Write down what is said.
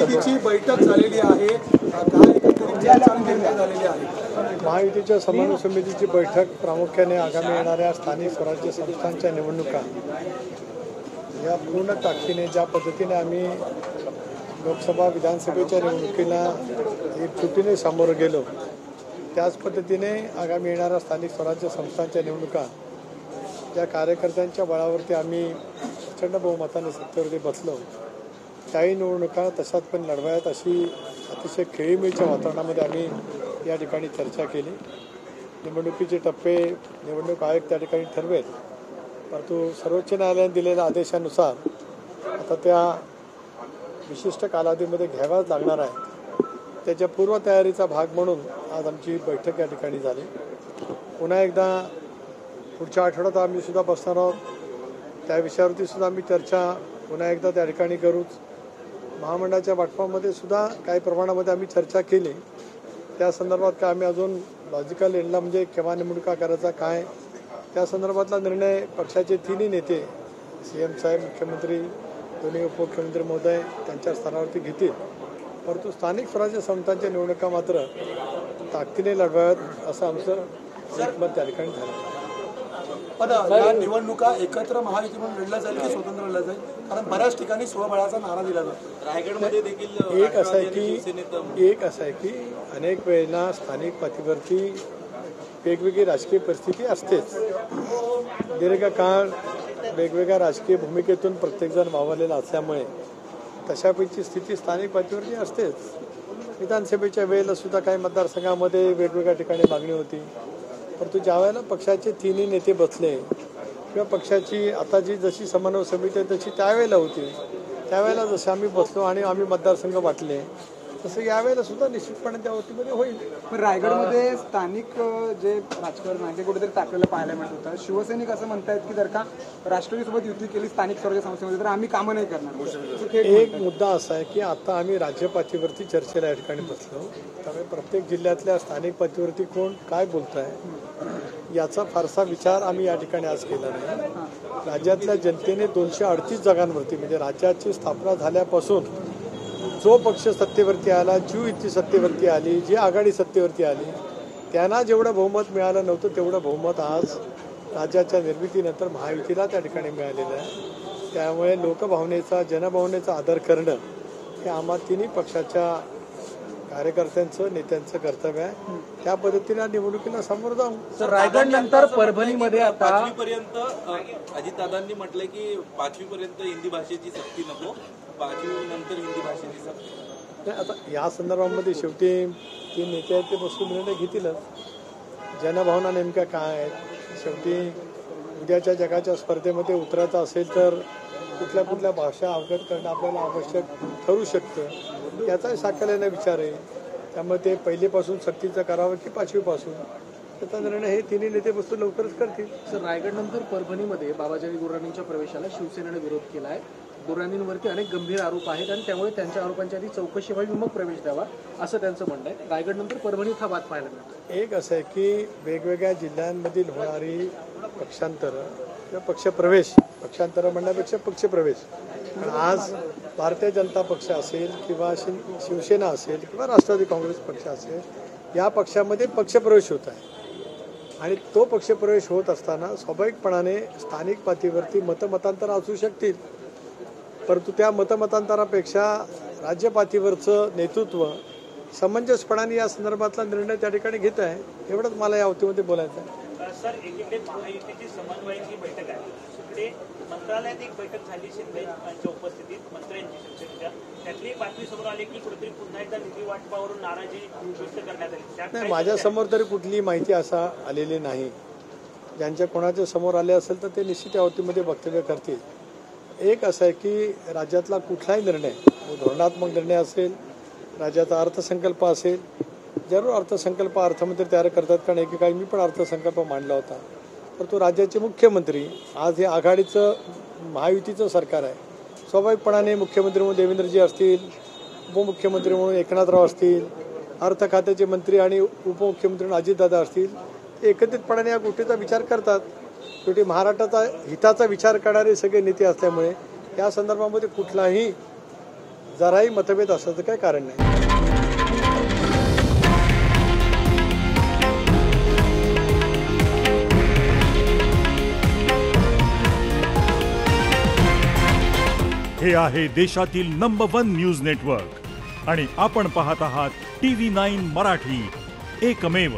समितीची बैठक झालेली आहे, काय एकंदरीत चर्चा आणि निर्णय झालेले आहे? महायुतीच्या समन्वय समितीची बैठक प्रामुख्याने आगामी येणाऱ्या स्थानिक स्वराज्य संस्थांच्या निवडणुका या पूर्ण ताकदीने ज्या पद्धतीने आम्ही लोकसभा विधानसभेच्या निवडणुकीला एकजुटीने सामोरं गेलो, त्याच पद्धतीने आगामी येणाऱ्या स्थानिक स्वराज्य संस्थांच्या निवडणुका ज्या कार्यकर्त्यांच्या बळावरती आम्ही प्रचंड बहुमताने सत्तेवरती बसलो, त्याही निवडणुका तशाच पण लढवाव्यात अशी अतिशय खेळीमेळीच्या वातावरणामध्ये आम्ही या ठिकाणी चर्चा केली. निवडणुकीचे टप्पे निवडणूक आयोग त्या ठिकाणी ठरवेल, परंतु सर्वोच्च न्यायालयाने दिलेल्या आदेशानुसार आता त्या विशिष्ट कालावधीमध्ये घ्यावाच लागणार आहे. त्याच्या पूर्वतयारीचा भाग म्हणून आज आमची बैठक या ठिकाणी झाली. पुन्हा एकदा पुढच्या आठवड्यात आम्ही सुद्धा बसणार आहोत, त्या विषयावरती सुद्धा आम्ही चर्चा पुन्हा एकदा त्या ठिकाणी करूच. महामंडळाच्या वाटपामध्ये सुद्धा काही प्रमाणामध्ये आम्ही चर्चा केली. त्या संदर्भात काय आम्ही अजून लॉजिकल एंडला म्हणजे केव्हा निवडणुका करायचा काय त्या संदर्भातला निर्णय पक्षाचे तिन्ही नेते CM साहेब, मुख्यमंत्री, दोन्ही उपमुख्यमंत्री महोदय त्यांच्या स्तरावरती घेतील. परंतु स्थानिक स्वराज्य संस्थांच्या निवडणुका मात्र ताकदीने लढवाव्यात असं आमचं एकमत त्या ठिकाणी झालं. पण या निवडणुका एकत्र महायुती म्हणून लढल्या जाईल की स्वतंत्र लढल्या जाईल? कारण बऱ्याच ठिकाणी स्वबळाचा नारा दिला जातो. रायगडमध्ये देखील एक असं आहे की अनेक वेळेला स्थानिक पातळीवरती वेगवेगळी राजकीय परिस्थिती असतेच. दीर्घकाळ वेगवेगळ्या राजकीय भूमिकेतून प्रत्येकजण वावरलेला असल्यामुळे तशापैकी स्थिती स्थानिक पातळीवरती असतेच. विधानसभेच्या वेळेला सुद्धा काही मतदारसंघामध्ये वेगवेगळ्या ठिकाणी मागणी होती, परंतु ज्या वेळेला पक्षाचे तिन्ही नेते बसले किंवा पक्षाची आता जी जशी समन्वय समिती आहे तशी त्यावेळेला होती, त्यावेळेला जसं आम्ही बसलो आणि आम्ही मतदारसंघ वाटले तसं यावेळेला सुद्धा निश्चितपणे त्या वतीमध्ये होईल. पण रायगडमध्ये स्थानिक जे राजकारण आहे ते कुठेतरी ताकलेलं पाहायला मिळत होतं. शिवसैनिक असं म्हणतायत की जर का राष्ट्रवादीसोबत युती केली स्थानिक स्वराज्य संस्थेमध्ये तर आम्ही कामं नाही करणार. एक मुद्दा असा आहे की आता आम्ही राज्य पातळीवरती चर्चेला या ठिकाणी बसलो, त्यामुळे प्रत्येक जिल्ह्यातल्या स्थानिक पातळीवरती कोण काय बोलत आहे याचा फारसा विचार आम्ही या ठिकाणी आज केला नाही. राज्यातल्या जनतेने 238 जागांवरती म्हणजे राज्याची स्थापना झाल्यापासून जो पक्ष सत्तेवरती आला, जी युती सत्तेवरती आली, जी आघाडी सत्तेवरती आली, त्यांना जेवढं बहुमत मिळालं नव्हतं तेवढं बहुमत आज राज्याच्या निर्मितीनंतर महायुतीला त्या ठिकाणी मिळालेलं आहे. त्यामुळे लोकभावनेचा, जनभावनेचा आदर करणं हे आम्हा तिन्ही पक्षाच्या कार्यकर्त्यांचं, नेत्यांचं कर्तव्य आहे. त्या पद्धतीने निवडणुकीला सामोरं जाऊ. तर रायगड नंतर परभणीमध्ये आता 5वी पर्यंत अजितदादांनी म्हटलंय की 5वी पर्यंत हिंदी भाषेची सक्ती नको, 5वी नंतर हिंदी भाषेची सक्ती. आता या संदर्भामध्ये शेवटी तीन नेते आहेत ते बसून निर्णय घेतीलच. जनभावना नेमक्या काय आहेत, शेवटी उद्याच्या जगाच्या स्पर्धेमध्ये उतरायचं असेल तर कुठल्या कुठल्या भाषा अवगत करणं आपल्याला आवश्यक ठरू शकतं, याचाही साकल्याने विचार आहे. त्यामुळे ते पहिलीपासून सक्तीचं करावं की 5वीपासून त्याचा निर्णय हे तिन्ही नेते बसून लवकरच करतील. सर, रायगड नंतर परभणीमध्ये बाबाजानी दुर्राणींच्या प्रवेशाला शिवसेनेने विरोध केला आहे. दुर्राणींवरती अनेक गंभीर आरोप आहेत आणि त्यामुळे त्यांच्या आरोपांची आधी चौकशी व्हावी मग प्रवेश द्यावा असं त्यांचं म्हणणं आहे. रायगड नंतर परभणीत हा वाद पाहायला मिळतो. एक असं आहे की वेगवेगळ्या जिल्ह्यांमधील होणारी पक्षांतरं किंवा पक्षप्रवेश, पक्षांतरं म्हणण्यापेक्षा पक्षप्रवेश, आज भारतीय जनता पक्ष असेल किंवा शिवसेना असेल किंवा राष्ट्रवादी काँग्रेस पक्ष असेल, या पक्षामध्ये पक्षप्रवेश होत आहे आणि तो पक्षप्रवेश होत असताना स्वाभाविकपणाने स्थानिक पातळीवरती मतमतांतर असू शकतील, परंतु त्या मतमतांतरापेक्षा राज्य पातळीवरचं नेतृत्व समंजसपणाने या संदर्भातला निर्णय त्या ठिकाणी घेत आहे. एवढंच मला या वतीमध्ये बोलायचं आहे. सर, एकीकडे महायुतीची समन्वयाची बैठक आहे, दुसरीकडे मंत्रालयात एक बैठक झाली शिंदे यांच्या उपस्थितीत मंत्र्यांची शिवसेनेच्या, त्यातली बातमी समोर आली की कुठेतरी पुन्हा एकदा निधी वाटपावरून नाराजी व्यक्त करण्यात आली. नाही, माझ्यासमोर तरी कुठली माहिती असा आलेली नाही. ज्यांच्या कोणाच्या समोर आले असेल तर ते निश्चित या वतीमध्ये वक्तव्य करतील. एक असं आहे की राज्यातला कुठलाही निर्णय, धोरणात्मक निर्णय असेल, राज्याचा अर्थसंकल्प असेल, जरूर अर्थसंकल्प अर्थमंत्री तयार करतात, कारण एकेकाळी मी पण अर्थसंकल्प मांडला होता, परंतु राज्याचे मुख्यमंत्री, आज हे आघाडीचं महायुतीचं सरकार आहे, स्वाभाविकपणाने मुख्यमंत्री म्हणून देवेंद्रजी असतील, उपमुख्यमंत्री म्हणून एकनाथराव असतील, अर्थ खात्याचे मंत्री आणि उपमुख्यमंत्री म्हणून अजितदादा असतील, एकत्रितपणाने या गोष्टीचा विचार करतात. शेवटी महाराष्ट्राचा हिताचा विचार करणारे सगळे नेते असल्यामुळे या संदर्भामध्ये कुठलाही जराही मतभेद असायचं काही कारण नाही. हे आहे देशातील नंबर 1 न्यूज नेटवर्क आणि आपण पाहत आहात TV9 मराठी, एकमेव.